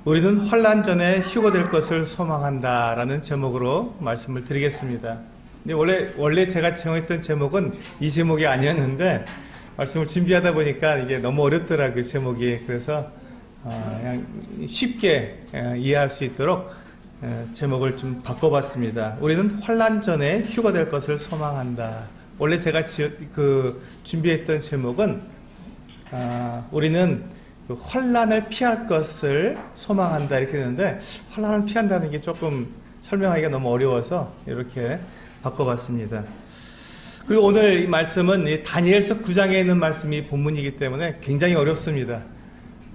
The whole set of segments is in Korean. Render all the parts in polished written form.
우리는 환난 전에 휴거될 것을 소망한다라는 제목으로 말씀을 드리겠습니다. 근데 원래 제가 정했던 제목은 이 제목이 아니었는데 말씀을 준비하다 보니까 이게 너무 어렵더라고요, 제목이. 그래서 그냥 쉽게 이해할 수 있도록 제목을 좀 바꿔봤습니다. 우리는 환난 전에 휴거될 것을 소망한다. 원래 제가 준비했던 제목은 우리는 환난을 피할 것을 소망한다 이렇게 되는데, 환난을 피한다는 게 조금 설명하기가 너무 어려워서 이렇게 바꿔봤습니다. 그리고 오늘 이 말씀은 이 다니엘서 9장에 있는 말씀이 본문이기 때문에 굉장히 어렵습니다.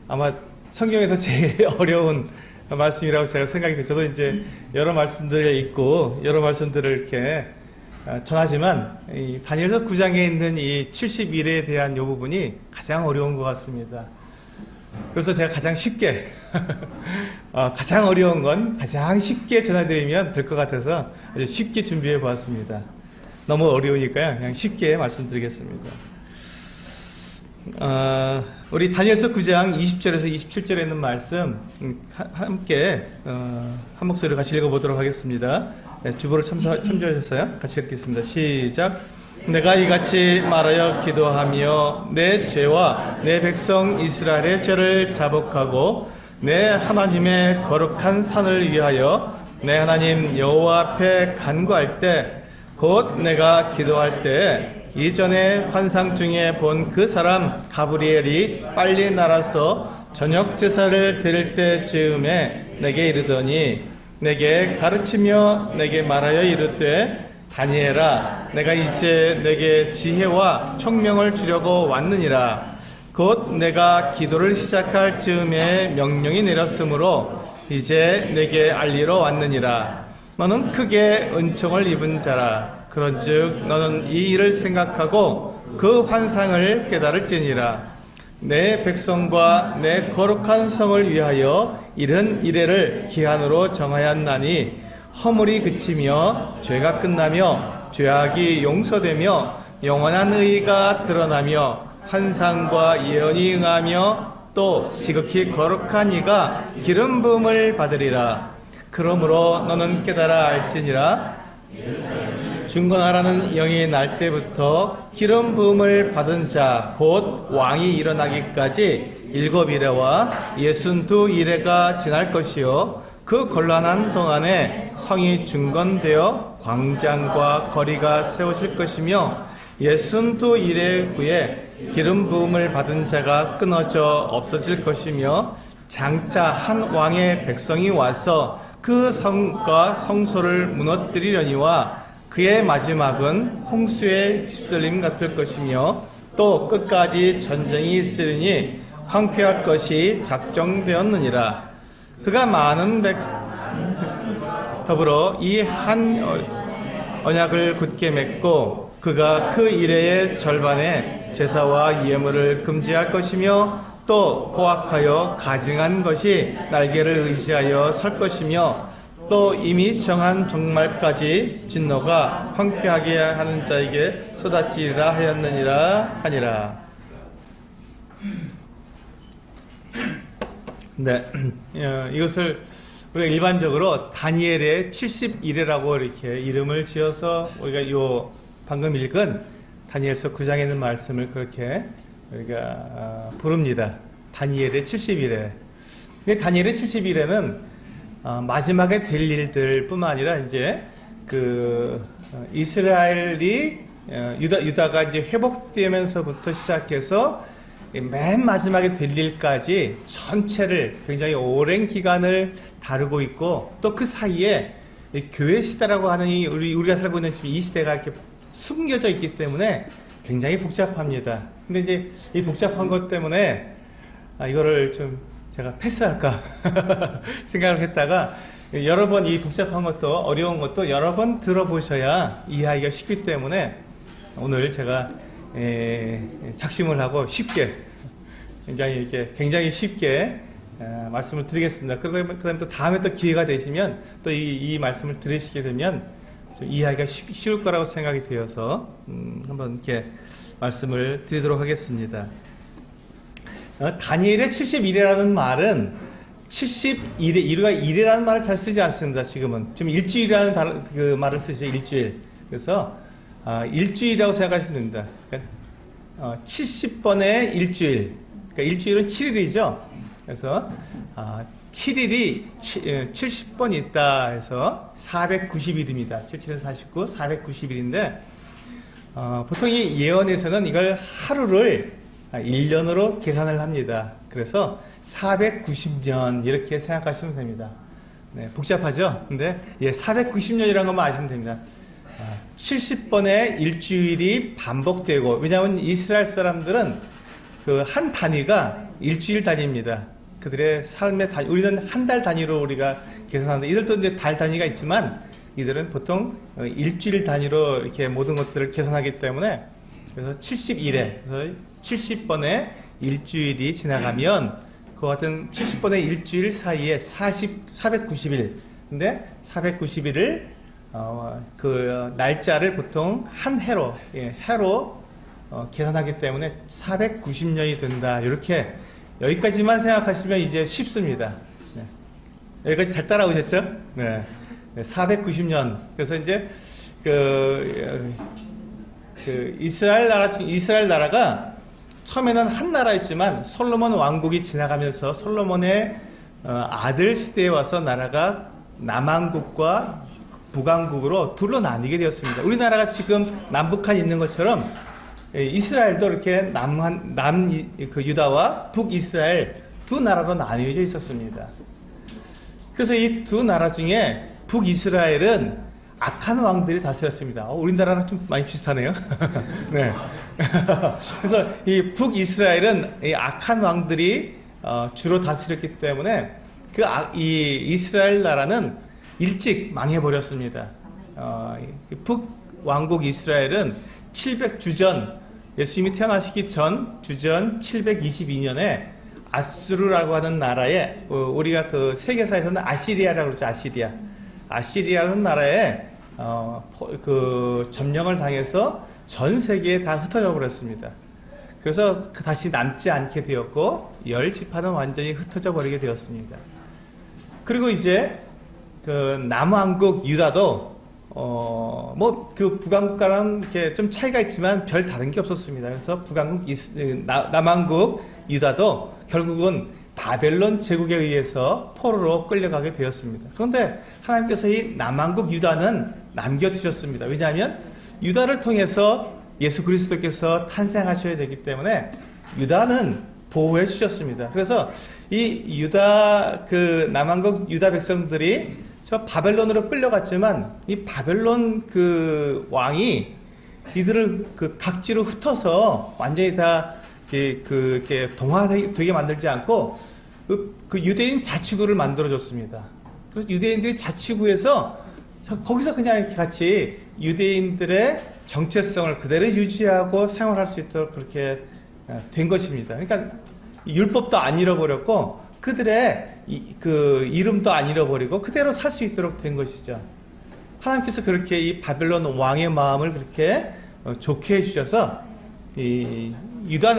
아마 성경에서 제일 어려운 말씀이라고 제가 생각이 돼요. 저도 이제 여러 말씀들을 읽고 여러 말씀들을 이렇게 전하지만 이 다니엘서 9장에 있는 이 70일에 대한 이 부분이 가장 어려운 것 같습니다. 그래서 제가 가장 쉽게 가장 어려운 건 가장 쉽게 전해드리면 될 것 같아서 아주 쉽게 준비해 보았습니다. 너무 어려우니까요, 그냥 쉽게 말씀드리겠습니다. 우리 다니엘서 9장 20절에서 27절에 있는 말씀 함께 한 목소리로 같이 읽어보도록 하겠습니다. 네, 주보를 참조하셨어요? 같이 읽겠습니다. 시작. 내가 이같이 말하여 기도하며 내 죄와 내 백성 이스라엘의 죄를 자복하고 내 하나님의 거룩한 산을 위하여 내 하나님 여호와 앞에 간구할 때, 곧 내가 기도할 때 이전에 환상 중에 본 그 사람 가브리엘이 빨리 날아서 저녁 제사를 드릴 때쯤에 내게 이르더니, 내게 가르치며 내게 말하여 이르되, 다니엘아, 내가 이제 내게 지혜와 총명을 주려고 왔느니라. 곧 내가 기도를 시작할 즈음에 명령이 내렸으므로 이제 내게 알리러 왔느니라. 너는 크게 은총을 입은 자라. 그런즉 너는 이 일을 생각하고 그 환상을 깨달을지니라. 내 백성과 내 거룩한 성을 위하여 이른 이래를 기한으로 정하였나니, 허물이 그치며 죄가 끝나며 죄악이 용서되며 영원한 의가 드러나며 환상과 예언이 응하며 또 지극히 거룩한 이가 기름 부음을 받으리라. 그러므로 너는 깨달아 알지니라. 중건하라는 영이 날 때부터 기름 부음을 받은 자 곧 왕이 일어나기까지 7이레와 62이레가 지날 것이요, 그 곤란한 동안에 성이 중건되어 광장과 거리가 세워질 것이며, 62이레 후에 기름 부음을 받은 자가 끊어져 없어질 것이며, 장차 한 왕의 백성이 와서 그 성과 성소를 무너뜨리려니와 그의 마지막은 홍수의 휩쓸림 같을 것이며, 또 끝까지 전쟁이 있으리니 황폐할 것이 작정되었느니라. 그가 많은 더불어 이 한 언약을 굳게 맺고, 그가 그 이래의 절반에 제사와 예물을 금지할 것이며, 또 고악하여 가증한 것이 날개를 의지하여 설 것이며, 또 이미 정한 종말까지 진노가 황폐하게 하는 자에게 쏟아지리라 하였느니라 하니라. 네, 이것을 우리가 일반적으로 다니엘의 70일이라고 이렇게 이름을 지어서 우리가 방금 읽은 다니엘서 9장에 있는 말씀을 그렇게 우리가 부릅니다. 다니엘의 70일에. 근데 다니엘의 70일에는 마지막에 될 일들 뿐만 아니라 이제 이스라엘이 유다가 이제 회복되면서부터 시작해서 맨 마지막에 될 일까지 전체를 굉장히 오랜 기간을 다루고 있고, 또 그 사이에 교회 시대라고 하는 우리가 살고 있는 이 시대가 이렇게 숨겨져 있기 때문에 굉장히 복잡합니다. 근데 이제 이 복잡한 것 때문에 이거를 좀 제가 패스할까 생각을 했다가, 여러 번 이 복잡한 것도 어려운 것도 여러 번 들어보셔야 이해하기가 쉽기 때문에 오늘 제가 작심을 하고 쉽게, 굉장히 쉽게 말씀을 드리겠습니다. 그다음에 또 다음에 또 기회가 되시면 또 이 말씀을 들으시게 되면 좀 이해하기가 쉬울 거라고 생각이 되어서 한번 이렇게 말씀을 드리도록 하겠습니다. 다니엘의 70일이라는 말은 71일, 우리가 일이라는 말을 잘 쓰지 않습니다. 지금 일주일이라는 그 말을 쓰죠. 일주일. 그래서 일주일이라고 생각하시면 됩니다. 그러니까 70번의 일주일. 그러니까 일주일은 7일이죠. 그래서 7일이 70번 있다 해서 490일입니다. 77에서 49, 490일인데 보통 이 예언에서는 이걸 하루를 1년으로 계산을 합니다. 그래서 490년 이렇게 생각하시면 됩니다. 네, 복잡하죠? 근데 490년이라는 것만 아시면 됩니다. 70번의 일주일이 반복되고, 왜냐하면 이스라엘 사람들은 그 한 단위가 일주일 단위입니다. 그들의 삶의 단위, 우리는 한 달 단위로 우리가 계산하는데, 이들도 이제 달 단위가 있지만 이들은 보통 일주일 단위로 이렇게 모든 것들을 계산하기 때문에, 그래서 70일에, 그래서 70번의 일주일이 지나가면 그 같은 70번의 일주일 사이에 490일, 근데 490일을 그 날짜를 보통 한 해로, 해로 계산하기 때문에 490년이 된다. 이렇게 여기까지만 생각하시면 이제 쉽습니다. 네. 여기까지 잘 따라오셨죠? 네. 490년. 그래서 이제 그 이스라엘 나라가 처음에는 한 나라였지만 솔로몬 왕국이 지나가면서 솔로몬의 아들 시대에 와서 나라가 남왕국과 북왕국으로 둘로 나뉘게 되었습니다. 우리나라가 지금 남북한 있는 것처럼 이스라엘도 이렇게 그 유다와 북이스라엘 두 나라로 나뉘어져 있었습니다. 그래서 이 두 나라 중에 북이스라엘은 악한 왕들이 다스렸습니다. 우리나라랑 좀 많이 비슷하네요. 네. 그래서 이 북이스라엘은 이 악한 왕들이 주로 다스렸기 때문에 이 이스라엘 나라는 일찍 망해버렸습니다. 북왕국 이스라엘은 700주전, 예수님이 태어나시기 전 주전 722년에 아수르라고 하는 나라에, 우리가 그 세계사에서는 아시리아라고 그러죠. 아시리아라는 나라에 그 점령을 당해서 전 세계에 다 흩어져 버렸습니다. 그래서 다시 남지 않게 되었고, 10지파는 완전히 흩어져 버리게 되었습니다. 그리고 이제 그 남왕국 유다도 뭐 그 북왕국과는 이렇게 좀 차이가 있지만 별 다른 게 없었습니다. 그래서 남왕국 유다도 결국은 바벨론 제국에 의해서 포로로 끌려가게 되었습니다. 그런데 하나님께서 이 남왕국 유다는 남겨두셨습니다. 왜냐하면 유다를 통해서 예수 그리스도께서 탄생하셔야 되기 때문에 유다는 보호해 주셨습니다. 그래서 이 유다, 그 남왕국 유다 백성들이 저 바벨론으로 끌려갔지만, 이 바벨론 그 왕이 이들을 그 각지로 흩어서 완전히 다 이렇게 동화되게 만들지 않고 그 유대인 자치구를 만들어줬습니다. 그래서 유대인들이 자치구에서 거기서 그냥 이렇게 같이 유대인들의 정체성을 그대로 유지하고 생활할 수 있도록 그렇게 된 것입니다. 그러니까 율법도 안 잃어버렸고, 그들의 그 이름도 안 잃어버리고 그대로 살 수 있도록 된 것이죠. 하나님께서 그렇게 이 바벨론 왕의 마음을 그렇게 좋게 해주셔서, 이 유다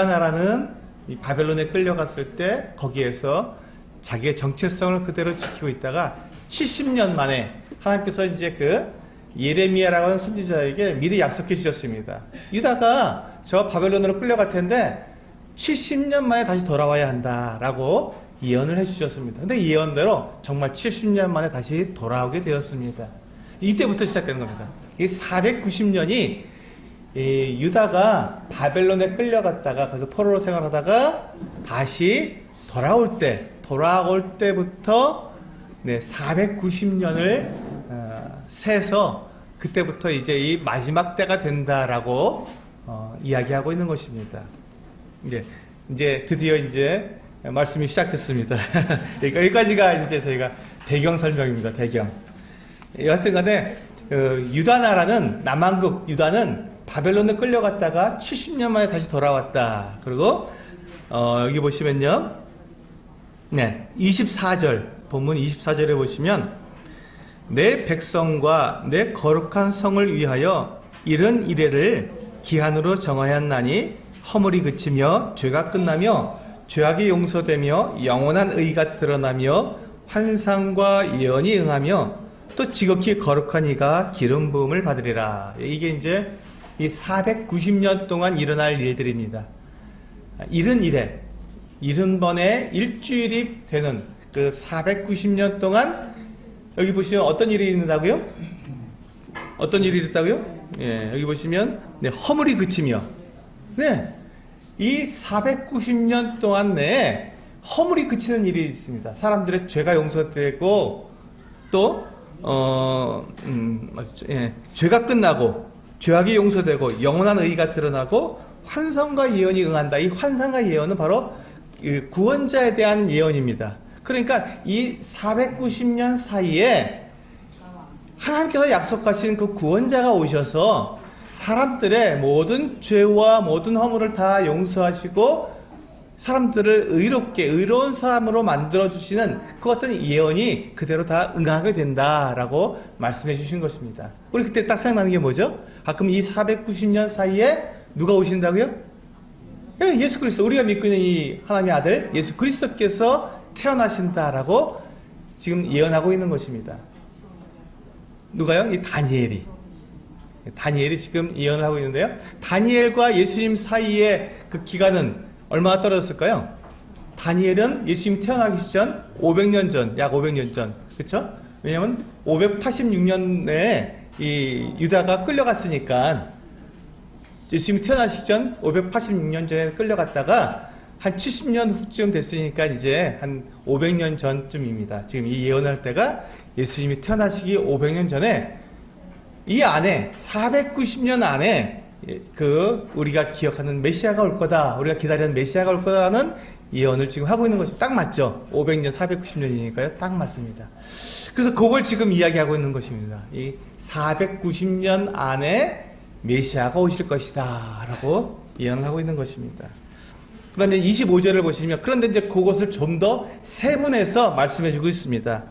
나라는 이 바벨론에 끌려갔을 때 거기에서 자기의 정체성을 그대로 지키고 있다가 70년 만에 하나님께서 이제 그 예레미야라고 하는 선지자에게 미리 약속해 주셨습니다. 유다가 저 바벨론으로 끌려갈 텐데 70년 만에 다시 돌아와야 한다라고 예언을 해주셨습니다. 근데 예언대로 정말 70년 만에 다시 돌아오게 되었습니다. 이때부터 시작되는 겁니다. 이 490년이 유다가 바벨론에 끌려갔다가 거기서 포로로 생활하다가 다시 돌아올 때부터 490년을 세서 그때부터 이제 이 마지막 때가 된다라고 이야기하고 있는 것입니다. 이제 드디어 이제 말씀이 시작됐습니다. 여기까지가 이제 저희가 배경 설명입니다. 배경. 여하튼간에 유다 나라는, 남왕국 유다는 바벨론에 끌려갔다가 70년 만에 다시 돌아왔다. 그리고 여기 보시면요, 24절 본문 24절에 보시면 내 백성과 내 거룩한 성을 위하여 이런 이래를 기한으로 정하였나니 허물이 그치며 죄가 끝나며 죄악이 용서되며 영원한 의가 드러나며 환상과 예언이 응하며 또 지극히 거룩한 이가 기름 부음을 받으리라. 이게 이제 이 490년 동안 일어날 일들입니다. 70일에 70번의 일주일이 되는 그 490년 동안 여기 보시면 어떤 일이 있는다고요? 어떤 일이 있다고요? 예, 여기 보시면 네, 허물이 그치며 네, 이 490년 동안 내에 허물이 그치는 일이 있습니다. 사람들의 죄가 용서되고 또 죄가 끝나고 죄악이 용서되고 영원한 의가 드러나고 환상과 예언이 응한다. 이 환상과 예언은 바로 구원자에 대한 예언입니다. 그러니까 이 490년 사이에 하나님께서 약속하신 그 구원자가 오셔서 사람들의 모든 죄와 모든 허물을 다 용서하시고 사람들을 의롭게 의로운 사람으로 만들어주시는 그 어떤 예언이 그대로 다 응하게 된다라고 말씀해 주신 것입니다. 우리 그때 딱 생각나는 게 뭐죠? 그럼 이 490년 사이에 누가 오신다고요? 예, 예수 그리스도. 우리가 믿고 있는 이 하나님의 아들 예수 그리스도께서 태어나신다라고 지금 예언하고 있는 것입니다. 누가요? 이 다니엘이 지금 예언을 하고 있는데요. 다니엘과 예수님 사이의 그 기간은 얼마나 떨어졌을까요? 다니엘은 예수님 태어나기 전 500년 전, 약 500년 전. 그렇죠? 왜냐면 586년에 이 유다가 끌려갔으니까 예수님이 태어나시기 전 586년 전에 끌려갔다가 한 70년 후쯤 됐으니까 이제 한 500년 전쯤입니다. 지금 이 예언할 때가 예수님이 태어나시기 500년 전에 이 안에 490년 안에 그 우리가 기억하는 메시아가 올 거다, 우리가 기다리는 메시아가 올 거다라는 예언을 지금 하고 있는 것이 딱 맞죠? 500년, 490년이니까요. 딱 맞습니다. 그래서 그걸 지금 이야기하고 있는 것입니다. 이 490년 안에 메시아가 오실 것이다 라고 예언을 하고 있는 것입니다. 그 다음에 25절을 보시면 그런데 이제 그것을 좀 더 세문해서 말씀해 주고 있습니다.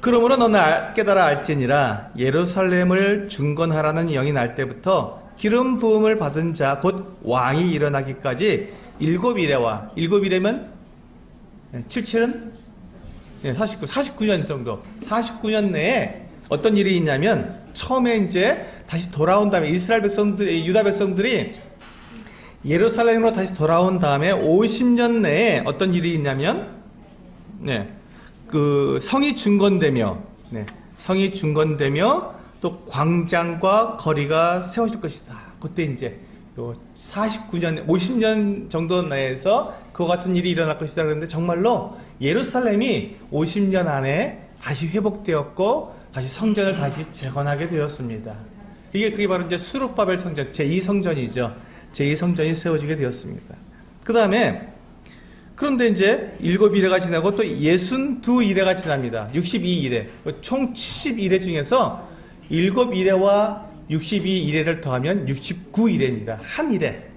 그러므로 너는 깨달아 알지니라 예루살렘을 중건하라는 영이 날 때부터 기름 부음을 받은 자 곧 왕이 일어나기까지 7이래와 7이래면 77은 49년 정도 49년 내에 어떤 일이 있냐면 처음에 이제 다시 돌아온 다음에 이스라엘 백성들이 유다 백성들이 예루살렘으로 다시 돌아온 다음에 50년 내에 어떤 일이 있냐면 그 성이 중건되며 성이 중건되며 또 광장과 거리가 세워질 것이다. 그때 이제 49년, 50년 정도 내에서 그와 같은 일이 일어날 것이다. 그런데 정말로 예루살렘이 50년 안에 다시 회복되었고 다시 성전을 다시 재건하게 되었습니다. 그게 바로 이제 수룹바벨 성전, 제2성전이죠. 제2성전이 세워지게 되었습니다. 그 다음에 그런데 이제 7일회가 지나고 또 62일회가 지납니다. 62일회. 총 70일회 중에서 7일회와 62일회를 더하면 69일회입니다. 한 일회.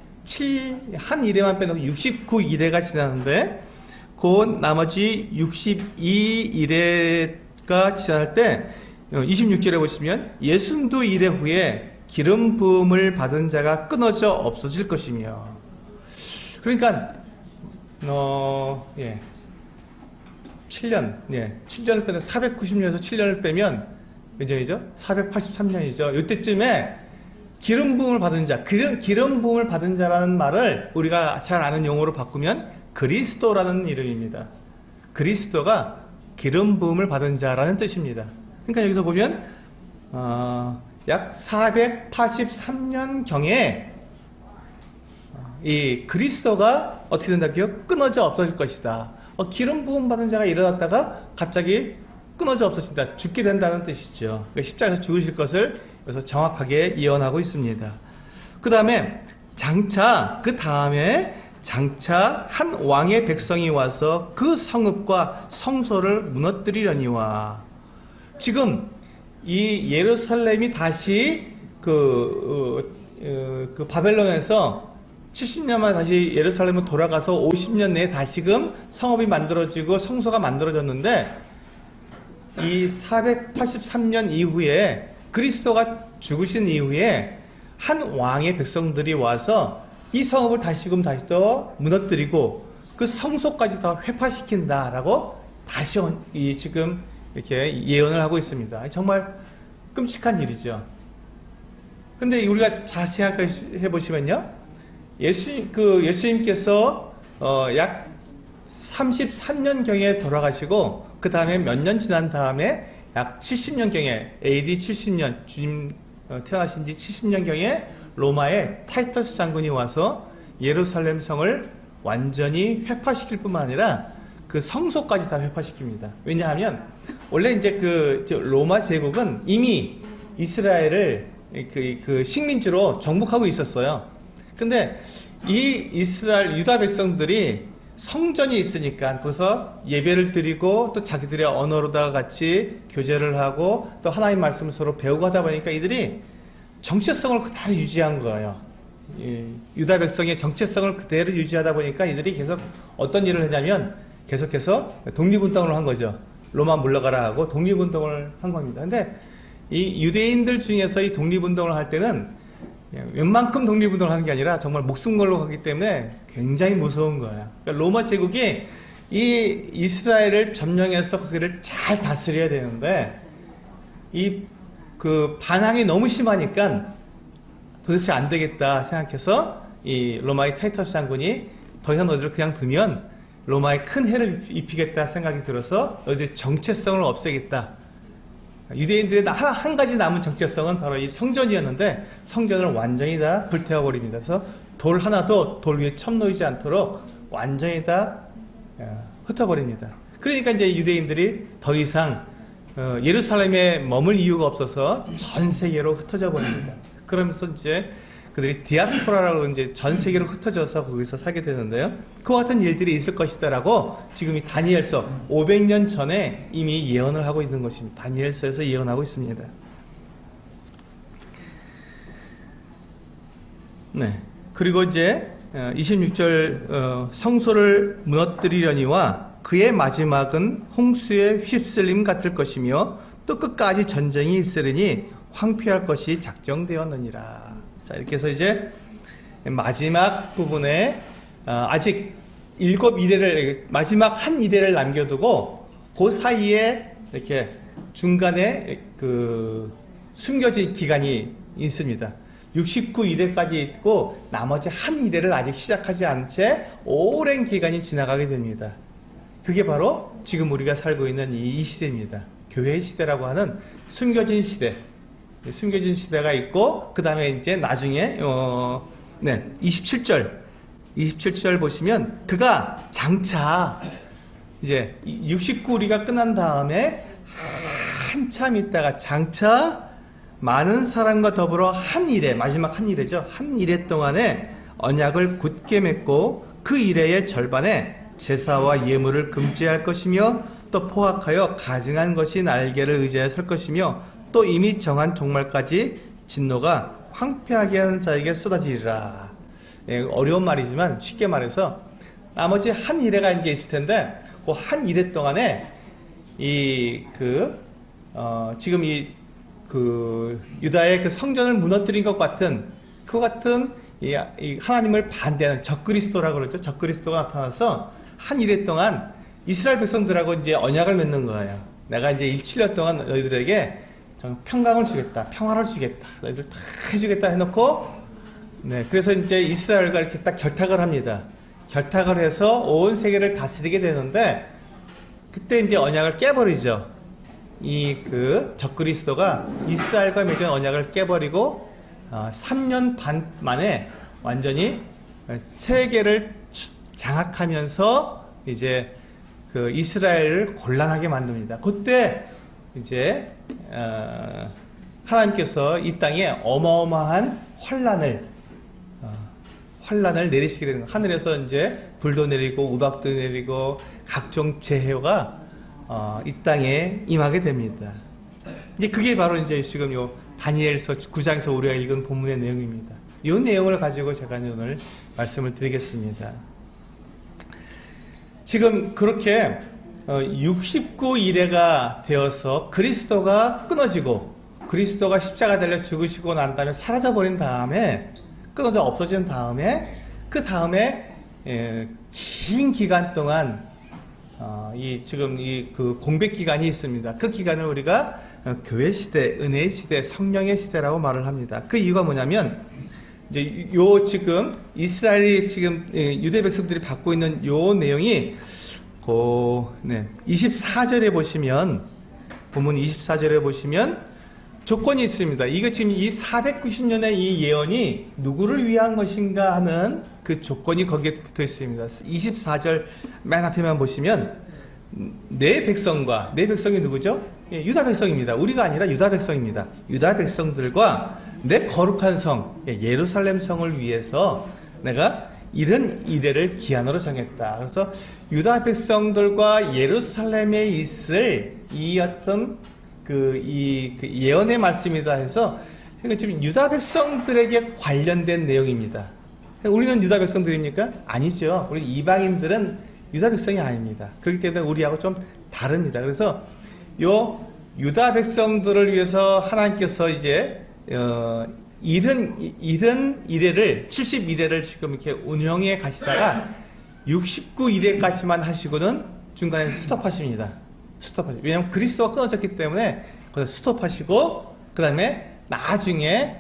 한 일회만 빼놓고 69일회가 지나는데 그 나머지 62일회가 지날 때 26절에 보시면 62일회 후에 기름 부음을 받은 자가 끊어져 없어질 것이며 그러니까 7년, 7년을 빼면 490년에서 7년을 빼면 몇 년이죠? 483년이죠. 이때쯤에 기름 부음을 받은 자, 기름 부음을 받은 자라는 말을 우리가 잘 아는 용어로 바꾸면 그리스도라는 이름입니다. 그리스도가 기름 부음을 받은 자라는 뜻입니다. 그러니까 여기서 보면 약 483년 경에 이 그리스도가 어떻게 된다고요? 끊어져 없어질 것이다. 기름 부음 받은 자가 일어났다가 갑자기 끊어져 없어진다. 죽게 된다는 뜻이죠. 그러니까 십자가에서 죽으실 것을 여기서 정확하게 예언하고 있습니다. 그 다음에 그 다음에 한 왕의 백성이 와서 그 성읍과 성소를 무너뜨리려니와 지금 이 예루살렘이 다시 그 바벨론에서 70년 만에 다시 예루살렘으로 돌아가서 50년 내에 다시금 성읍이 만들어지고 성소가 만들어졌는데 이 483년 이후에 그리스도가 죽으신 이후에 한 왕의 백성들이 와서 이 성읍을 다시 또 무너뜨리고 그 성소까지 다 회파시킨다라고 다시 지금 이렇게 예언을 하고 있습니다. 정말 끔찍한 일이죠. 근데 우리가 자세하게 해보시면요, 예수님께서 약 33년경에 돌아가시고 그 다음에 몇 년 지난 다음에 약 70년경에 AD 70년 주님 태어나신 지 70년경에 로마의 타이터스 장군이 와서 예루살렘 성을 완전히 회파시킬 뿐만 아니라 그 성소까지 다 회파시킵니다. 왜냐하면 원래 이제 그 로마 제국은 이미 이스라엘을 그 식민지로 정복하고 있었어요. 근데 이 이스라엘 유다 백성들이 성전이 있으니까 거기서 예배를 드리고 또 자기들의 언어로다가 같이 교제를 하고 또 하나님 말씀을 서로 배우고 하다 보니까 이들이 정체성을 그대로 유지한 거예요. 유다 백성의 정체성을 그대로 유지하다 보니까 이들이 계속 어떤 일을 했냐면 계속해서 독립운동을 한 거죠. 로마 물러가라 하고 독립운동을 한 겁니다. 근데 이 유대인들 중에서 이 독립운동을 할 때는 웬만큼 독립운동을 하는 게 아니라 정말 목숨 걸고 가기 때문에 굉장히 무서운 거예요. 그러니까 로마 제국이 이 이스라엘을 점령해서 거기를 잘 다스려야 되는데 그 반항이 너무 심하니까 도대체 안 되겠다 생각해서 이 로마의 타이터스 장군이 더 이상 너희들 그냥 두면 로마에 큰 해를 입히겠다 생각이 들어서 너희들 정체성을 없애겠다. 유대인들의 한 가지 남은 정체성은 바로 이 성전이었는데 성전을 완전히 다 불태워버립니다. 그래서 돌 하나도 돌 위에 첨놓이지 않도록 완전히 다 흩어버립니다. 그러니까 이제 유대인들이 더 이상 예루살렘에 머물 이유가 없어서 전 세계로 흩어져 버립니다. 그러면서 이제 그들이 디아스포라라고 이제 전 세계로 흩어져서 거기서 살게 되는데요. 그와 같은 일들이 있을 것이다라고 지금 이 다니엘서 500년 전에 이미 예언을 하고 있는 것입니다. 다니엘서에서 예언하고 있습니다. 네. 그리고 이제 26절 성소를 무너뜨리려니와 그의 마지막은 홍수의 휩쓸림 같을 것이며 또 끝까지 전쟁이 있으리니 황폐할 것이 작정되었느니라. 자, 이렇게 해서 이제 마지막 부분에 아직 7이레를 마지막 한 이레를 남겨두고 그 사이에 이렇게 중간에 그 숨겨진 기간이 있습니다. 69이레까지 있고 나머지 한 이레를 아직 시작하지 않은 채 오랜 기간이 지나가게 됩니다. 그게 바로 지금 우리가 살고 있는 이 시대입니다. 교회 시대라고 하는 숨겨진 시대. 숨겨진 시대가 있고 그 다음에 이제 나중에 27절 보시면 그가 장차 이제 69리가 끝난 다음에 한참 있다가 장차 많은 사람과 더불어 한 일에 마지막 한 일에죠. 한 일에 동안에 언약을 굳게 맺고 그 일의 절반에 제사와 예물을 금지할 것이며 또 포악하여 가증한 것이 날개를 의지하여 설 것이며 또 이미 정한 종말까지 진노가 황폐하게 하는 자에게 쏟아지리라. 어려운 말이지만 쉽게 말해서 나머지 한 일회가 이제 있을 텐데 그 한 일회 동안에 지금 그 유다의 그 성전을 무너뜨린 것 같은 이 하나님을 반대하는 적그리스도라고 그러죠. 적그리스도가 나타나서 한 일회 동안 이스라엘 백성들하고 이제 언약을 맺는 거예요. 내가 이제 7년 동안 너희들에게 평강을 주겠다, 평화를 주겠다, 너희들 다 해주겠다 해놓고, 그래서 이제 이스라엘과 이렇게 딱 결탁을 합니다. 결탁을 해서 온 세계를 다스리게 되는데, 그때 이제 언약을 깨버리죠. 적그리스도가 이스라엘과 맺은 언약을 깨버리고, 3년 반 만에 완전히 세계를 장악하면서 이제 그 이스라엘을 곤란하게 만듭니다. 그때 이제 하나님께서 이 땅에 어마어마한 환란을 내리시게 되는 거예요. 하늘에서 이제 불도 내리고 우박도 내리고 각종 재해가 이 땅에 임하게 됩니다. 이제 그게 바로 이제 지금 요 다니엘서 9장에서 우리가 읽은 본문의 내용입니다. 이 내용을 가지고 제가 오늘 말씀을 드리겠습니다. 지금 그렇게 69일회가 되어서 그리스도가 끊어지고 그리스도가 십자가 달려 죽으시고 난 다음에 사라져버린 다음에 끊어져 없어진 다음에 그 다음에 긴 기간 동안 지금 그 공백 기간이 있습니다. 그 기간을 우리가 교회 시대, 은혜의 시대, 성령의 시대라고 말을 합니다. 그 이유가 뭐냐면 이제 지금 이스라엘이 지금 유대 백성들이 받고 있는 요 내용이 24절에 보시면 본문 24절에 보시면 조건이 있습니다. 이거 지금 이 490년의 이 예언이 누구를 위한 것인가 하는 그 조건이 거기에 붙어 있습니다. 24절 맨 앞에만 보시면 내 백성이 누구죠? 유다 백성입니다. 우리가 아니라 유다 백성입니다. 유다 백성들과 내 거룩한 성 예루살렘 성을 위해서 내가 이런 이래를 기한으로 정했다. 그래서 유다 백성들과 예루살렘에 있을 이 어떤 그 예언의 말씀이다 해서 지금 유다 백성들에게 관련된 내용입니다. 우리는 유다 백성들입니까? 아니죠. 우리 이방인들은 유다 백성이 아닙니다. 그렇기 때문에 우리하고 좀 다릅니다. 그래서 요 유다 백성들을 위해서 하나님께서 이제 이런 이래를 71회를 지금 이렇게 운영해 가시다가 69일에까지만 하시고는 중간에 스톱하십니다. 왜냐하면 그리스도가 끊어졌기 때문에 스톱하시고 그 다음에 나중에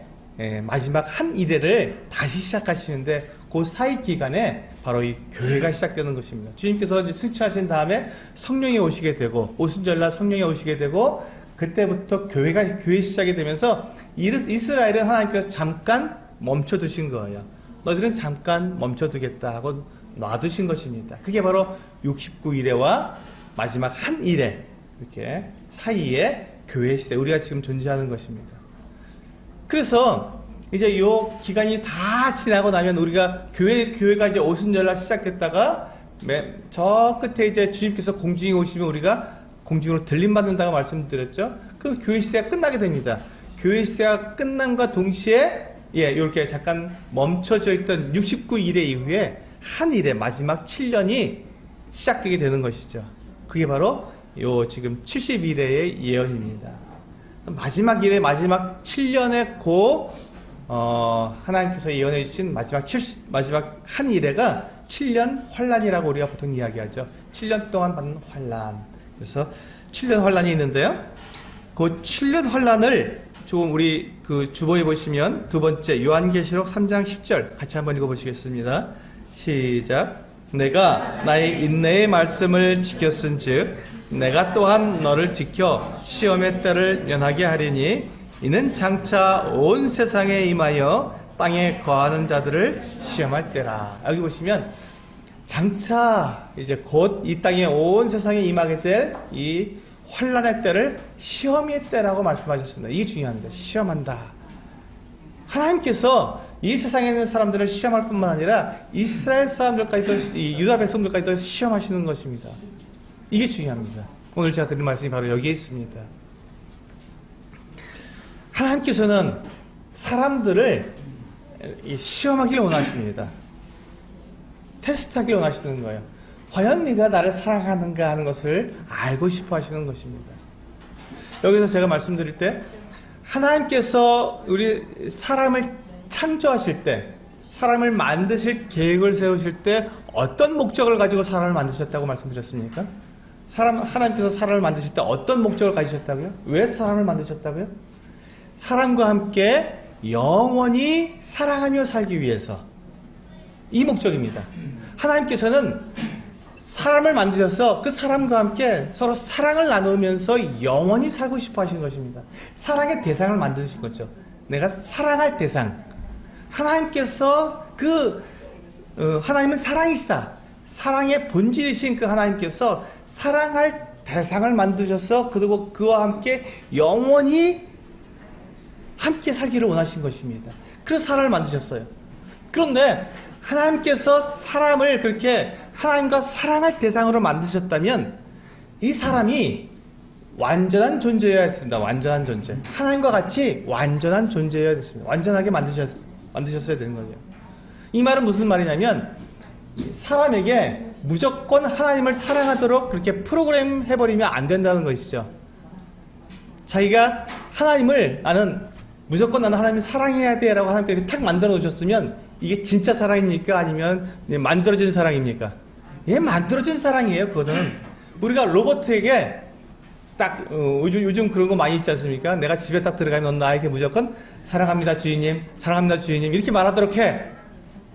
마지막 한 일회를 다시 시작하시는데 그 사이 기간에 바로 이 교회가 시작되는 것입니다. 주님께서 이제 승천하신 다음에 성령이 오시게 되고 오순절날 성령이 오시게 되고 그때부터 교회 시작이 되면서 이스라엘은 하나님께서 잠깐 멈춰두신 거예요. 너희들은 잠깐 멈춰두겠다 하고 놔두신 것입니다. 그게 바로 69일에와 마지막 한 일에 이렇게 사이에 교회 시대 우리가 지금 존재하는 것입니다. 그래서 이제 요 기간이 다 지나고 나면 우리가 교회가 이제 오순절날 시작됐다가 저 끝에 이제 주님께서 공중에 오시면 우리가 공중으로 들림 받는다고 말씀드렸죠. 그럼 교회 시대가 끝나게 됩니다. 교회 시대가 끝남과 동시에 이렇게 잠깐 멈춰져 있던 69일의 이후에 한 일에 마지막 7년이 시작되게 되는 것이죠. 그게 바로 요 지금 70일의 예언입니다. 마지막 일에 마지막 7년의 하나님께서 예언해 주신 마지막 한 일회가 7년 환란이라고 우리가 보통 이야기하죠. 7년 동안 받는 환란. 그래서 7년 환란이 있는데요. 그 7년 환란을 조금 우리 그 주보에 보시면 두 번째 요한계시록 3장 10절 같이 한번 읽어보시겠습니다. 시작. 내가 나의 인내의 말씀을 지켰은즉 내가 또한 너를 지켜 시험의 때를 면하게 하리니 이는 장차 온 세상에 임하여 땅에 거하는 자들을 시험할 때라. 여기 보시면 장차 이제 곧 이 땅에 온 세상에 임하게 될 이 환란의 때를 시험의 때라고 말씀하셨습니다. 이게 중요합니다. 시험한다. 하나님께서 이 세상에 있는 사람들을 시험할 뿐만 아니라 이스라엘 사람들까지도 유다 백성들까지도 시험하시는 것입니다. 이게 중요합니다. 오늘 제가 드린 말씀이 바로 여기에 있습니다. 하나님께서는 사람들을 시험하기를 원하십니다. 테스트하기를 원하시는 거예요. 과연 네가 나를 사랑하는가 하는 것을 알고 싶어 하시는 것입니다. 여기서 제가 말씀드릴 때 하나님께서 우리 사람을 창조하실 때 사람을 만드실 계획을 세우실 때 어떤 목적을 가지고 사람을 만드셨다고 말씀드렸습니까? 하나님께서 사람을 만드실 때 어떤 목적을 가지셨다고요? 왜 사람을 만드셨다고요? 사람과 함께 영원히 사랑하며 살기 위해서 이 목적입니다. 하나님께서는 사람을 만드셔서 그 사람과 함께 서로 사랑을 나누면서 영원히 살고 싶어 하시는 것입니다. 사랑의 대상을 만드신 거죠. 내가 사랑할 대상. 하나님께서 하나님은 사랑이시다. 사랑의 본질이신 그 하나님께서 사랑할 대상을 만드셔서 그리고 그와 함께 영원히 함께 살기를 원하신 것입니다. 그래서 사람을 만드셨어요. 그런데 하나님께서 사람을 그렇게 하나님과 사랑할 대상으로 만드셨다면 이 사람이 완전한 존재여야 했습니다. 완전한 존재. 하나님과 같이 완전한 존재여야 됐습니다. 완전하게 만드셨어야 되는 거예요. 이 말은 무슨 말이냐면 사람에게 무조건 하나님을 사랑하도록 그렇게 프로그램 해버리면 안 된다는 것이죠. 자기가 나는 무조건 하나님을 사랑해야 돼 라고 하나님께서 탁 만들어 놓으셨으면 이게 진짜 사랑입니까? 아니면 만들어진 사랑입니까? 예, 만들어진 사랑이에요. 그거는 우리가 로봇에게 딱 요즘 그런 거 많이 있지 않습니까? 내가 집에 딱 들어가면 넌 나에게 무조건 사랑합니다 주인님, 사랑합니다 주인님 이렇게 말하도록 해.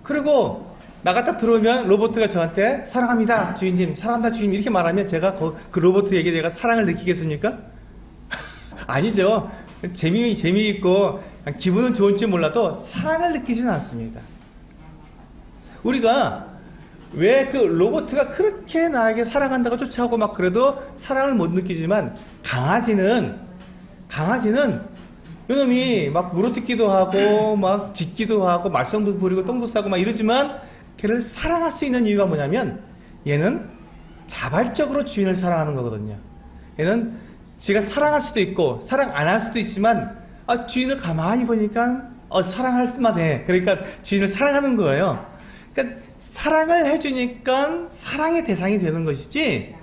그리고 나가 딱 들어오면 로봇가 저한테 사랑합니다 주인님, 사랑합니다 주인님 이렇게 말하면 제가 그 로봇에게 내가 사랑을 느끼겠습니까? 아니죠. 재미있고 기분은 좋을지 몰라도 사랑을 느끼지는 않습니다. 우리가 왜 그 로봇가 그렇게 나에게 사랑한다고 쫓아오고 막 그래도 사랑을 못 느끼지만 강아지는 요놈이 막 물어뜯기도 하고 막 짖기도 하고 말썽도 부리고 똥도 싸고 막 이러지만 걔를 사랑할 수 있는 이유가 뭐냐면 얘는 자발적으로 주인을 사랑하는 거거든요. 얘는 지가 사랑할 수도 있고 사랑 안 할 수도 있지만 주인을 가만히 보니까 사랑할 만해. 그러니까 주인을 사랑하는 거예요. 그러니까 사랑을 해주니까 사랑의 대상이 되는 것이지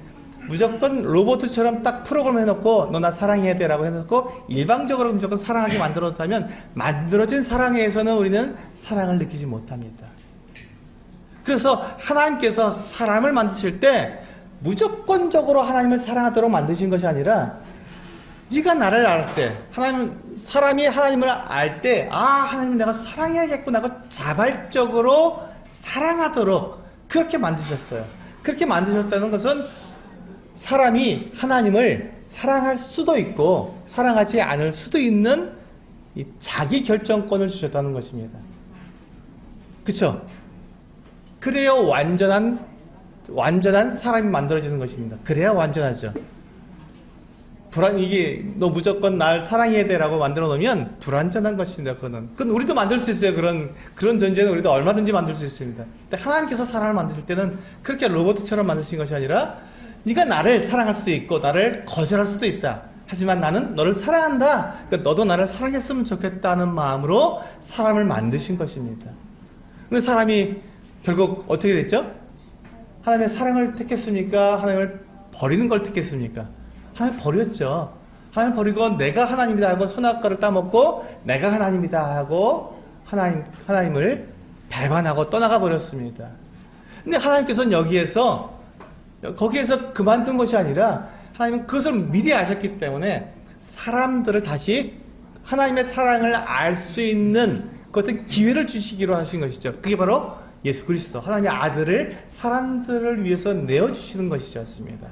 무조건 로봇처럼 딱 프로그램 해놓고 너 나 사랑해야 돼 라고 해놓고 일방적으로 무조건 사랑하게 만들어놓다면 만들어진 사랑에서는 우리는 사랑을 느끼지 못합니다. 그래서 하나님께서 사람을 만드실 때 무조건적으로 하나님을 사랑하도록 만드신 것이 아니라 네가 나를 알 때 사람이 하나님을 알 때 하나님 내가 사랑해야겠구나 하고 자발적으로 사랑하도록 그렇게 만드셨어요. 그렇게 만드셨다는 것은 사람이 하나님을 사랑할 수도 있고 사랑하지 않을 수도 있는 이 자기 결정권을 주셨다는 것입니다. 그렇죠? 그래야 완전한 사람이 만들어지는 것입니다. 그래야 완전하죠. 이게 너 무조건 날 사랑해야 돼라고 만들어 놓으면 불완전한 것입니다. 그건 우리도 만들 수 있어요. 그런 존재는 우리도 얼마든지 만들 수 있습니다. 근데 하나님께서 사람을 만드실 때는 그렇게 로봇처럼 만드신 것이 아니라 네가 나를 사랑할 수도 있고 나를 거절할 수도 있다. 하지만 나는 너를 사랑한다. 그러니까 너도 나를 사랑했으면 좋겠다는 마음으로 사람을 만드신 것입니다. 근데 사람이 결국 어떻게 됐죠? 하나님의 사랑을 택했습니까? 하나님을 버리는 걸 택했습니까? 하나님 버렸죠. 하나님 버리고 내가 하나님이다 하고 선악과를 따먹고 내가 하나님이다 하고 하나님을 배반하고 떠나가 버렸습니다. 근데 하나님께서는 거기에서 그만둔 것이 아니라 하나님은 그것을 미리 아셨기 때문에 사람들을 다시 하나님의 사랑을 알 수 있는 그 어떤 기회를 주시기로 하신 것이죠. 그게 바로 예수 그리스도 하나님의 아들을 사람들을 위해서 내어주시는 것이었습니다.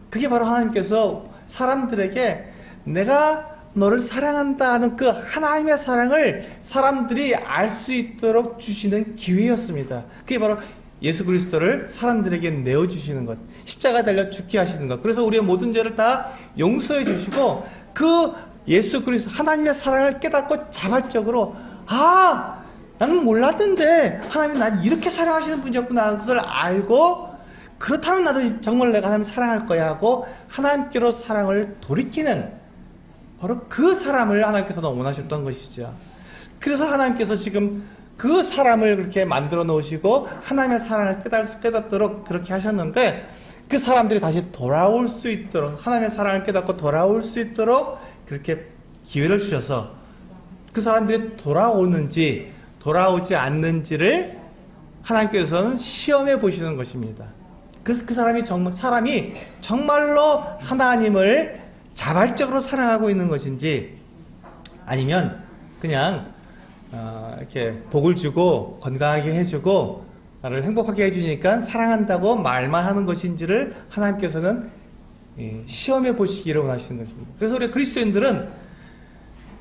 그게 바로 하나님께서 사람들에게 내가 너를 사랑한다는 그 하나님의 사랑을 사람들이 알 수 있도록 주시는 기회였습니다. 그게 바로 예수 그리스도를 사람들에게 내어주시는 것, 십자가에 달려 죽게 하시는 것. 그래서 우리의 모든 죄를 다 용서해 주시고 그 예수 그리스도 하나님의 사랑을 깨닫고 자발적으로 나는 몰랐는데 하나님이 날 이렇게 사랑하시는 분이었구나 그것을 알고 그렇다면 나도 정말 내가 하나님 사랑할 거야 하고 하나님께로 사랑을 돌이키는 바로 그 사람을 하나님께서 원하셨던 것이죠. 그래서 하나님께서 지금 그 사람을 그렇게 만들어 놓으시고 하나님의 사랑을 깨닫도록 그렇게 하셨는데 그 사람들이 다시 돌아올 수 있도록 하나님의 사랑을 깨닫고 돌아올 수 있도록 그렇게 기회를 주셔서 그 사람들이 돌아오는지 돌아오지 않는지를 하나님께서는 시험해 보시는 것입니다. 그래서 그 사람이 정말로 하나님을 자발적으로 사랑하고 있는 것인지 아니면 그냥 이렇게 복을 주고 건강하게 해주고 나를 행복하게 해주니까 사랑한다고 말만 하는 것인지를 하나님께서는 시험해 보시기를 원하시는 것입니다. 그래서 우리 그리스도인들은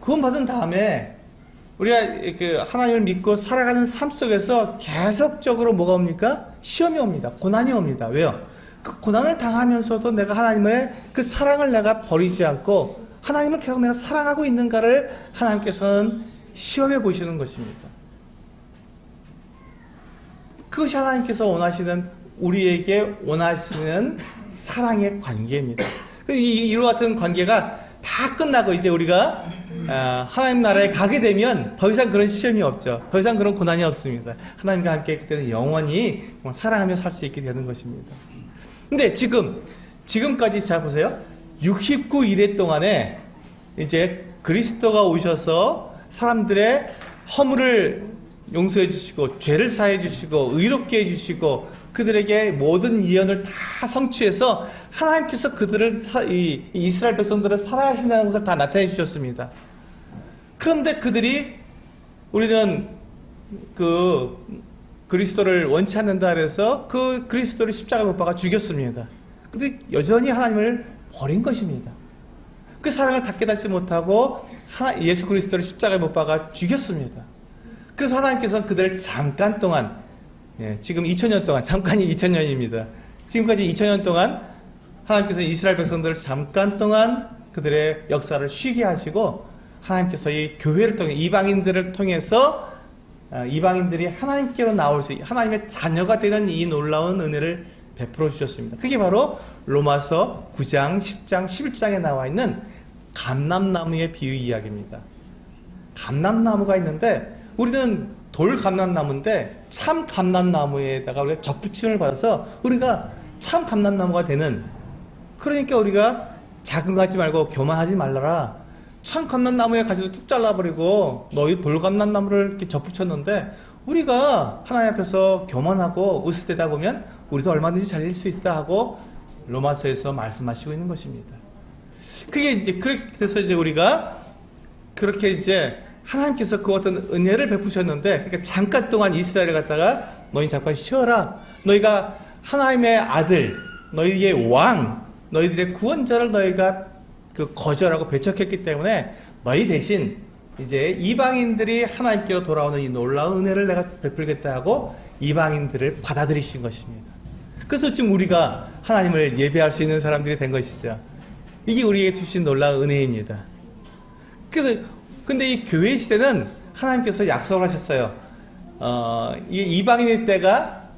구원받은 다음에 우리가 하나님을 믿고 살아가는 삶 속에서 계속적으로 뭐가 옵니까? 시험이 옵니다. 고난이 옵니다. 왜요? 그 고난을 당하면서도 내가 하나님의 그 사랑을 내가 버리지 않고 하나님을 계속 내가 사랑하고 있는가를 하나님께서는 시험해 보시는 것입니다. 그것이 하나님께서 우리에게 원하시는 사랑의 관계입니다. 이와 같은 관계가 다 끝나고 이제 우리가 하나님 나라에 가게 되면 더 이상 그런 시험이 없죠. 더 이상 그런 고난이 없습니다. 하나님과 함께 있기 때문에 영원히 사랑하며 살 수 있게 되는 것입니다. 근데 지금까지 잘 보세요. 69일의 동안에 이제 그리스도가 오셔서 사람들의 허물을 용서해 주시고 죄를 사해 주시고 의롭게 해 주시고 그들에게 모든 예언을 다 성취해서 하나님께서 그들을 이 이스라엘 백성들을 사랑하신다는 것을 다 나타내 주셨습니다. 그런데 그들이 우리는 그 그리스도를 원치 않는다 그래서 그 그리스도를 십자가에 못 박아 죽였습니다. 근데 여전히 하나님을 버린 것입니다. 그 사랑을 다 깨닫지 못하고 예수 그리스도를 십자가에 못 박아 죽였습니다. 그래서 하나님께서는 그들을 잠깐 동안, 지금 2000년 동안, 잠깐이 2000년입니다. 지금까지 2000년 동안 하나님께서 이스라엘 백성들을 잠깐 동안 그들의 역사를 쉬게 하시고 하나님께서 이 교회를 통해 이방인들을 통해서 이방인들이 하나님께로 나올 수, 하나님의 자녀가 되는 이 놀라운 은혜를 베풀어 주셨습니다. 그게 바로 로마서 9장, 10장, 11장에 나와 있는 감람나무의 비유 이야기입니다. 감람나무가 있는데 우리는 돌 감람나무인데 참 감람나무에다가 우리가 접붙임을 받아서 우리가 참 감람나무가 되는, 그러니까 우리가 자긍하지 말고 교만하지 말라라. 참 감람나무에 가지고 툭 잘라버리고 너희 돌 감람나무를 이렇게 접붙였는데 우리가 하나님 앞에서 교만하고 으스대다 보면 우리도 얼마든지 잘릴 수 있다 하고 로마서에서 말씀하시고 있는 것입니다. 그게 이제 그래서 이제 우리가 그렇게 이제 하나님께서 그 어떤 은혜를 베푸셨는데, 그러니까 잠깐 동안 이스라엘을 갖다가 너희 잠깐 쉬어라. 너희가 하나님의 아들, 너희의 왕, 너희들의 구원자를 너희가 그 거절하고 배척했기 때문에 너희 대신 이제 이방인들이 하나님께로 돌아오는 이 놀라운 은혜를 내가 베풀겠다 하고 이방인들을 받아들이신 것입니다. 그래서 지금 우리가 하나님을 예배할 수 있는 사람들이 된 것이죠. 이게 우리에게 주신 놀라운 은혜입니다. 근데 이 교회 시대는 하나님께서 약속을 하셨어요. 이 이방인의 때가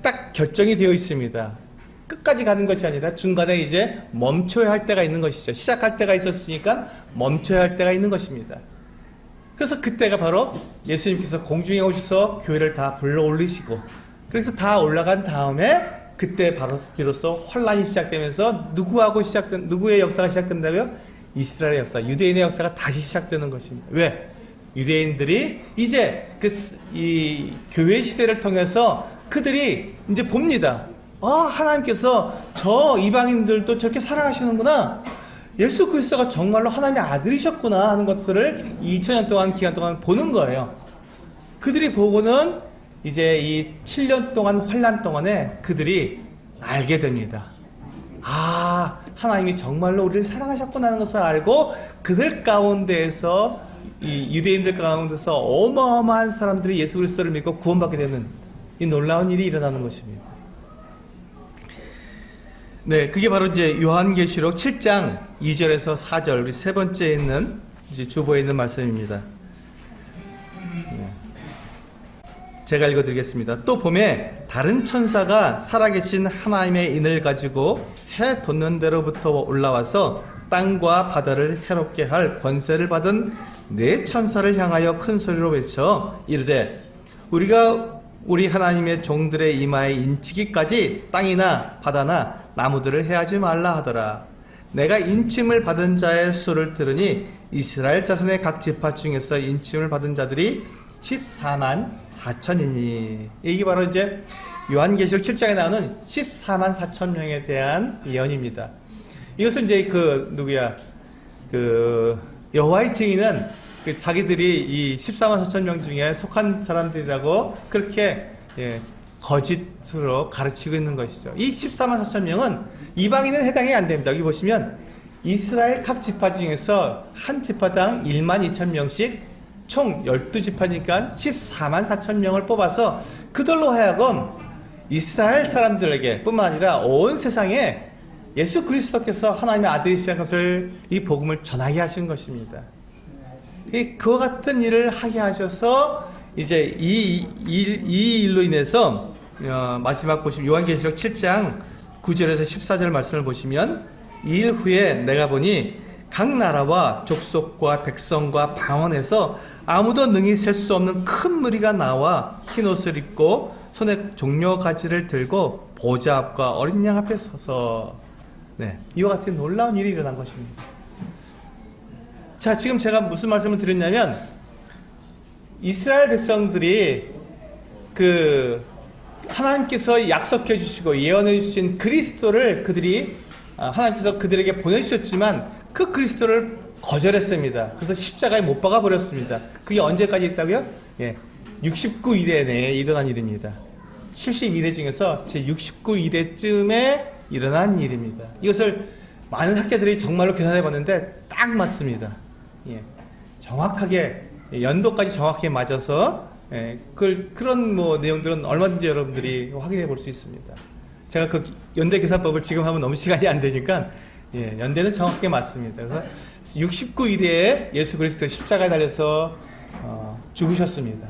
딱 결정이 되어 있습니다. 끝까지 가는 것이 아니라 중간에 이제 멈춰야 할 때가 있는 것이죠. 시작할 때가 있었으니까 멈춰야 할 때가 있는 것입니다. 그래서 그때가 바로 예수님께서 공중에 오셔서 교회를 다 불러 올리시고, 그래서 다 올라간 다음에 그때 바로 비로소 혼란이 시작되면서 누구의 역사가 시작된다고요? 이스라엘의 역사, 유대인의 역사가 다시 시작되는 것입니다. 왜? 유대인들이 이제 이 교회 시대를 통해서 그들이 이제 봅니다. 하나님께서 저 이방인들도 저렇게 사랑하시는구나. 예수 그리스도가 정말로 하나님의 아들이셨구나 하는 것들을 2000년 동안 기간 동안 보는 거예요. 그들이 보고는 이제 이 7년 동안 환란 동안에 그들이 알게 됩니다. 하나님이 정말로 우리를 사랑하셨구나 하는 것을 알고 그들 가운데에서 이 유대인들 가운데서 어마어마한 사람들이 예수 그리스도를 믿고 구원받게 되는 이 놀라운 일이 일어나는 것입니다. 네, 그게 바로 이제 요한계시록 7장 2절에서 4절, 우리 세 번째에 있는 이제 주보에 있는 말씀입니다. 제가 읽어드리겠습니다. 또 봄에 다른 천사가 살아계신 하나님의 인을 가지고 해 돋는 데로부터 올라와서 땅과 바다를 해롭게 할 권세를 받은 네 천사를 향하여 큰 소리로 외쳐 이르되 우리가 우리 하나님의 종들의 이마에 인치기까지 땅이나 바다나 나무들을 해하지 말라 하더라. 내가 인침을 받은 자의 수를 들으니 이스라엘 자손의 각 지파 중에서 인침을 받은 자들이 14만 4천이니. 이게 바로 이제 요한계시록 7장에 나오는 14만 4천 명에 대한 예언입니다. 이것은 이제 여호와의 증인은 자기들이 이 14만 4천 명 중에 속한 사람들이라고 그렇게 거짓으로 가르치고 있는 것이죠. 이 14만 4천 명은 이방인은 해당이 안 됩니다. 여기 보시면 이스라엘 각 지파 중에서 한 지파당 1만 2천 명씩 총 12지파니까 14만 4천 명을 뽑아서 그들로 하여금 이스라엘 사람들에게 뿐만 아니라 온 세상에 예수 그리스도께서 하나님의 아들이시라는 것을, 이 복음을 전하게 하신 것입니다. 그와 같은 일을 하게 하셔서 이제 이 일로 인해서 마지막 보시면 요한계시록 7장 9절에서 14절 말씀을 보시면 이 일 후에 내가 보니 각 나라와 족속과 백성과 방언에서 아무도 능히 셀 수 없는 큰 무리가 나와 흰옷을 입고 손에 종려 가지를 들고 보좌 앞과 어린 양 앞에 서서 이와 같은 놀라운 일이 일어난 것입니다. 자, 지금 제가 무슨 말씀을 드렸냐면 이스라엘 백성들이 하나님께서 약속해 주시고 예언해 주신 그리스도를 하나님께서 그들에게 보내주셨지만 그 그리스도를 거절했습니다. 그래서 십자가에 못 박아 버렸습니다. 그게 언제까지 있다고요? 69일에 내에 일어난 일입니다. 72일 중에서 제 69일에쯤에 일어난 일입니다. 이것을 많은 학자들이 정말로 계산해 봤는데 딱 맞습니다. 정확하게 연도까지 정확하게 맞아서 그런 내용들은 얼마든지 여러분들이 확인해 볼 수 있습니다. 제가 그 연대 계산법을 지금 하면 너무 시간이 안 되니까 연대는 정확하게 맞습니다. 그래서 69일에 예수 그리스도 십자가에 달려서 죽으셨습니다.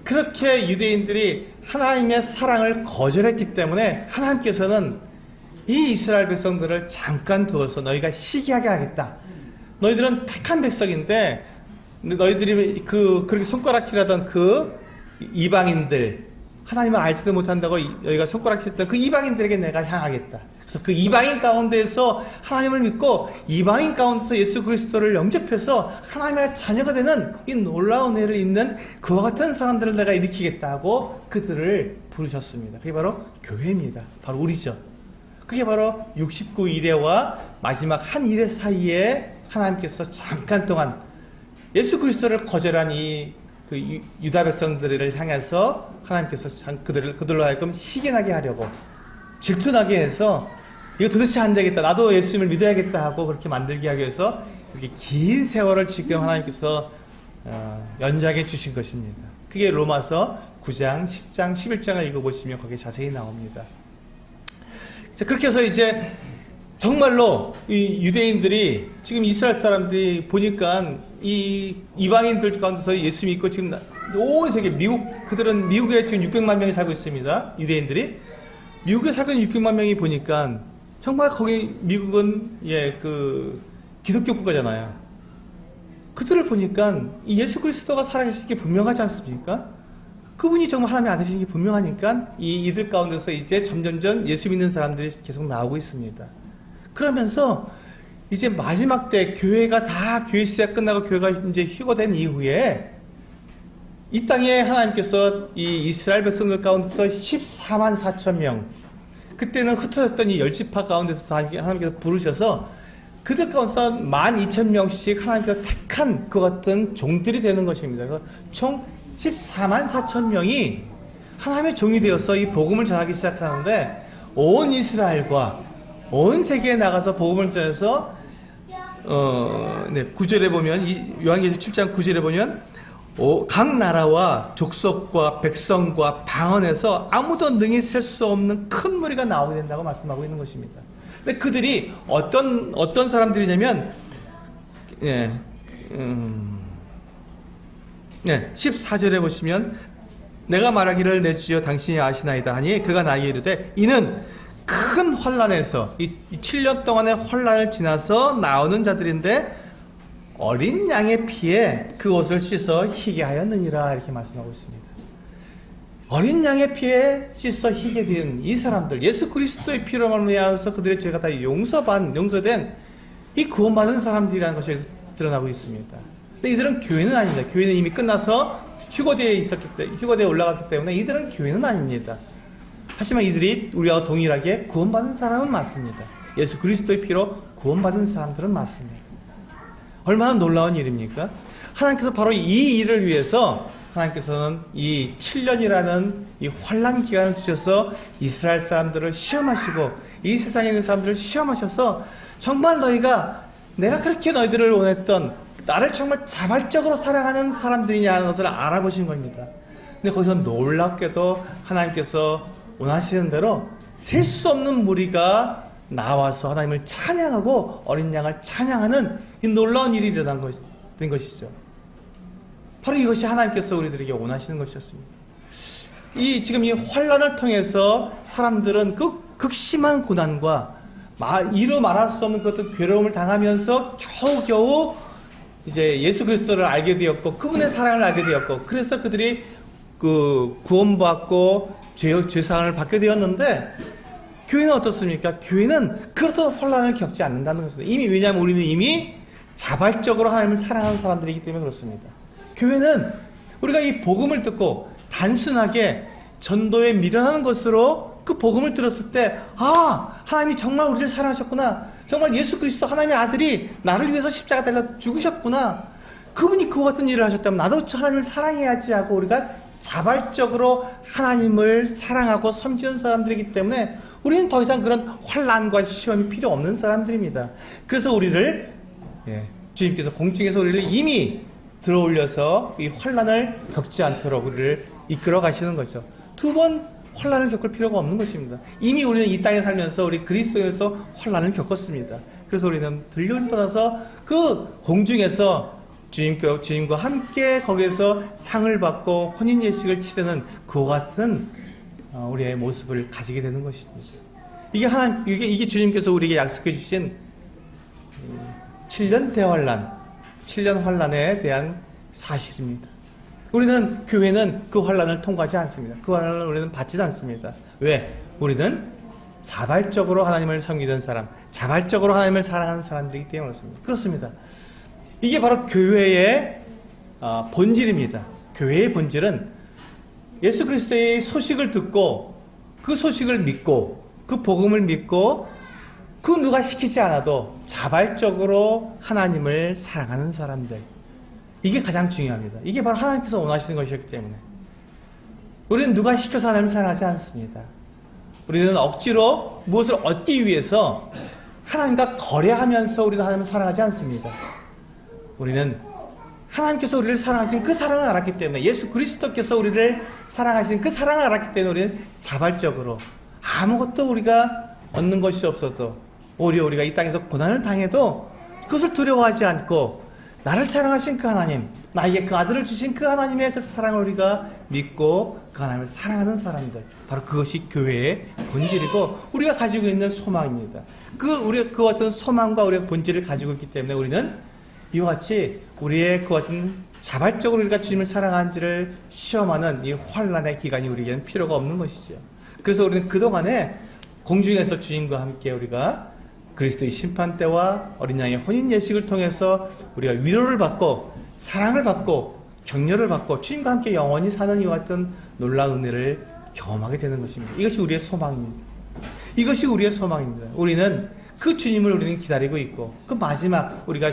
그렇게 유대인들이 하나님의 사랑을 거절했기 때문에 하나님께서는 이 이스라엘 백성들을 잠깐 두어서 너희가 시기하게 하겠다. 너희들은 택한 백성인데 너희들이 그렇게 손가락질하던 그 이방인들, 하나님을 알지도 못한다고 너희가 손가락질했던 그 이방인들에게 내가 향하겠다. 그래서 그 이방인 가운데에서 하나님을 믿고 이방인 가운데서 예수 그리스도를 영접해서 하나님의 자녀가 되는 이 놀라운 애를 잇는 그와 같은 사람들을 내가 일으키겠다 하고 그들을 부르셨습니다. 그게 바로 교회입니다. 바로 우리죠. 그게 바로 69일에와 마지막 한 일의 사이에 하나님께서 잠깐 동안 예수 그리스도를 거절한 유다 백성들을 향해서 하나님께서 그들로 하여금 시기나게 하려고 질투나게 해서 이거 도대체 안 되겠다. 나도 예수님을 믿어야겠다 하고 그렇게 만들게 하기 위해서 이렇게 긴 세월을 지금 하나님께서 연장해 주신 것입니다. 그게 로마서 9장, 10장, 11장을 읽어보시면 거기에 자세히 나옵니다. 그렇게 해서 이제 정말로 이 유대인들이 지금 이스라엘 사람들이 보니까 이 이방인들 가운데서 예수 믿고 지금 온 세계 그들은 미국에 지금 600만 명이 살고 있습니다. 유대인들이 미국에 살고 있는 600만 명이 보니까 정말 거기 미국은 기독교 국가잖아요. 그들을 보니까 이 예수 그리스도가 살아계신 게 분명하지 않습니까? 그분이 정말 하나님의 아들이신 게 분명하니까 이들 가운데서 이제 점점점 예수 믿는 사람들이 계속 나오고 있습니다. 그러면서 이제 마지막 때 교회가 교회 시대가 끝나고 교회가 이제 휴거된 이후에 이 땅에 하나님께서 이 이스라엘 백성들 가운데서 14만 4천 명, 그때는 흩어졌던 이 10지파 가운데서 하나님께서 부르셔서 그들 가운데서 12,000명씩 하나님께서 택한 그 같은 종들이 되는 것입니다. 그래서 총 14만 4천 명이 하나님의 종이 되어서 이 복음을 전하기 시작하는데 온 이스라엘과 온 세계에 나가서 복음을 전해서 9절에 보면 요한계시록 7장 9절에 보면 각 나라와 족속과 백성과 방언에서 아무도 능히 셀 수 없는 큰 무리가 나오게 된다고 말씀하고 있는 것입니다. 근데 그들이 어떤 사람들이냐면 14절에 보시면 내가 말하기를 내 주여 당신이 아시나이다 하니 그가 나에게 이르되 이는 큰 환난에서 이 7년 동안의 환난을 지나서 나오는 자들인데 어린 양의 피에 그 옷을 씻어 희게 하였느니라 이렇게 말씀하고 있습니다. 어린 양의 피에 씻어 희게 된 이 사람들, 예수 그리스도의 피로 말미암아서 그들의 죄가 다 용서된 이 구원받은 사람들이라는 것이 드러나고 있습니다. 근데 이들은 교회는 아닙니다. 교회는 이미 끝나서 휴거대에 올라갔기 때문에 이들은 교회는 아닙니다. 하지만 이들이 우리와 동일하게 구원받은 사람은 맞습니다. 예수 그리스도의 피로 구원받은 사람들은 맞습니다. 얼마나 놀라운 일입니까? 하나님께서 바로 이 일을 위해서 하나님께서는 이 7년이라는 이 환난 기간을 주셔서 이스라엘 사람들을 시험하시고 이 세상에 있는 사람들을 시험하셔서 정말 내가 그렇게 너희들을 원했던 나를 정말 자발적으로 사랑하는 사람들이냐 하는 것을 알아보신 겁니다. 근데 거기서 놀랍게도 하나님께서 원하시는 대로 셀 수 없는 무리가 나와서 하나님을 찬양하고 어린 양을 찬양하는 이 놀라운 일이 된 것이죠. 바로 이것이 하나님께서 우리들에게 원하시는 것이었습니다. 지금 이 환난을 통해서 사람들은 그 극심한 고난과 이루 말할 수 없는 그것도 괴로움을 당하면서 겨우겨우 이제 예수 그리스도를 알게 되었고 그분의 사랑을 알게 되었고 그래서 그들이 구원받고 죄사함을 받게 되었는데 교회는 어떻습니까? 교회는 그렇다고 환난을 겪지 않는다는 것입니다. 왜냐하면 우리는 이미 자발적으로 하나님을 사랑하는 사람들이기 때문에 그렇습니다. 교회는 우리가 이 복음을 듣고 단순하게 전도에 미련하는 것으로 그 복음을 들었을 때, 아, 하나님이 정말 우리를 사랑하셨구나. 정말 예수 그리스도 하나님의 아들이 나를 위해서 십자가 달려 죽으셨구나. 그분이 그와 같은 일을 하셨다면 나도 하나님을 사랑해야지 하고 우리가 자발적으로 하나님을 사랑하고 섬기는 사람들이기 때문에 우리는 더 이상 그런 환난과 시험이 필요 없는 사람들입니다. 그래서 우리를 주님께서 공중에서 우리를 이미 들어올려서 이 환난을 겪지 않도록 우리를 이끌어 가시는 거죠. 두 번 환난을 겪을 필요가 없는 것입니다. 이미 우리는 이 땅에 살면서 우리 그리스도에서 환난을 겪었습니다. 그래서 우리는 들려를 받아서 그 공중에서 주님과 함께 거기에서 상을 받고 혼인 예식을 치르는 그와 같은 우리의 모습을 가지게 되는 것입니다. 이게 주님께서 우리에게 약속해 주신 7년 대환란, 7년 환란에 대한 사실입니다. 우리는 교회는 그 환란을 통과하지 않습니다. 그 환란을 우리는 받지 않습니다. 왜? 우리는 자발적으로 하나님을 섬기던 사람, 자발적으로 하나님을 사랑하는 사람들이기 때문에 그렇습니다. 이게 바로 교회의 본질입니다. 교회의 본질은 예수 그리스도의 소식을 듣고 그 소식을 믿고 그 복음을 믿고 그 누가 시키지 않아도 자발적으로 하나님을 사랑하는 사람들, 이게 가장 중요합니다. 이게 바로 하나님께서 원하시는 것이기 때문에 우리는 누가 시켜서 하나님을 사랑하지 않습니다. 우리는 억지로 무엇을 얻기 위해서 하나님과 거래하면서 우리는 하나님을 사랑하지 않습니다. 우리는 하나님께서 우리를 사랑하신 그 사랑을 알았기 때문에, 예수 그리스도께서 우리를 사랑하신 그 사랑을 알았기 때문에 우리는 자발적으로 아무것도 우리가 얻는 것이 없어도, 오히려 우리가 이 땅에서 고난을 당해도 그것을 두려워하지 않고 나를 사랑하신 그 하나님, 나에게 그 아들을 주신 그 하나님의 그 사랑을 우리가 믿고 그 하나님을 사랑하는 사람들, 바로 그것이 교회의 본질이고 우리가 가지고 있는 소망입니다. 우리가 그 같은 소망과 우리의 본질을 가지고 있기 때문에 우리는 이와 같이 우리의 그 같은 자발적으로 우리가 주님을 사랑하는지를 시험하는 이 환난의 기간이 우리에게는 필요가 없는 것이죠. 그래서 우리는 그동안에 공중에서 주님과 함께 우리가 그리스도의 심판대와 어린 양의 혼인 예식을 통해서 우리가 위로를 받고 사랑을 받고 격려를 받고 주님과 함께 영원히 사는 이와 같은 놀라운 은혜를 경험하게 되는 것입니다. 이것이 우리의 소망입니다. 이것이 우리의 소망입니다. 우리는 그 주님을 우리는 기다리고 있고 그 마지막 우리가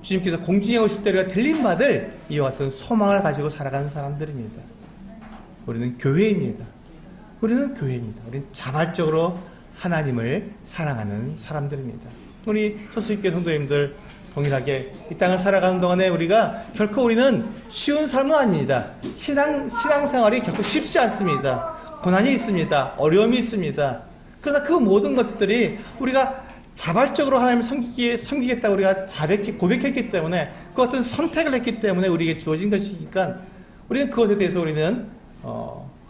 주님께서 공중에 오실 때 우리가 들림받을 이와 같은 소망을 가지고 살아가는 사람들입니다. 우리는 교회입니다. 우리는 교회입니다. 우리는 자발적으로 하나님을 사랑하는 사람들입니다. 우리 소수교회 성도님들 동일하게 이 땅을 살아가는 동안에 우리가 결코 우리는 쉬운 삶은 아닙니다. 신앙생활이 결코 쉽지 않습니다. 고난이 있습니다. 어려움이 있습니다. 그러나 그 모든 것들이 우리가 자발적으로 하나님을 섬기겠다고 우리가 자백히 고백했기 때문에 그 어떤 선택을 했기 때문에 우리에게 주어진 것이니까 우리는 그것에 대해서 우리는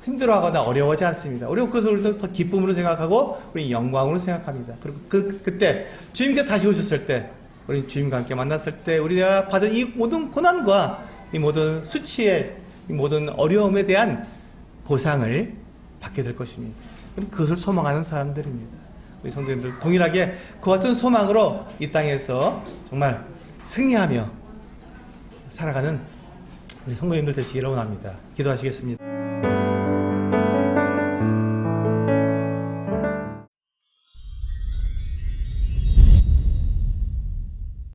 힘들어하거나 어려워하지 않습니다. 우리는 그것을 더 기쁨으로 생각하고 우리는 영광으로 생각합니다. 그리고 그때 주님께서 다시 오셨을 때 우리는 주님과 함께 만났을 때 우리가 받은 이 모든 고난과 이 모든 수치의 이 모든 어려움에 대한 보상을 받게 될 것입니다. 우리는 그것을 소망하는 사람들입니다. 우리 성도님들 동일하게 그 같은 소망으로 이 땅에서 정말 승리하며 살아가는 우리 성도님들 되시기를 원합니다. 기도하시겠습니다.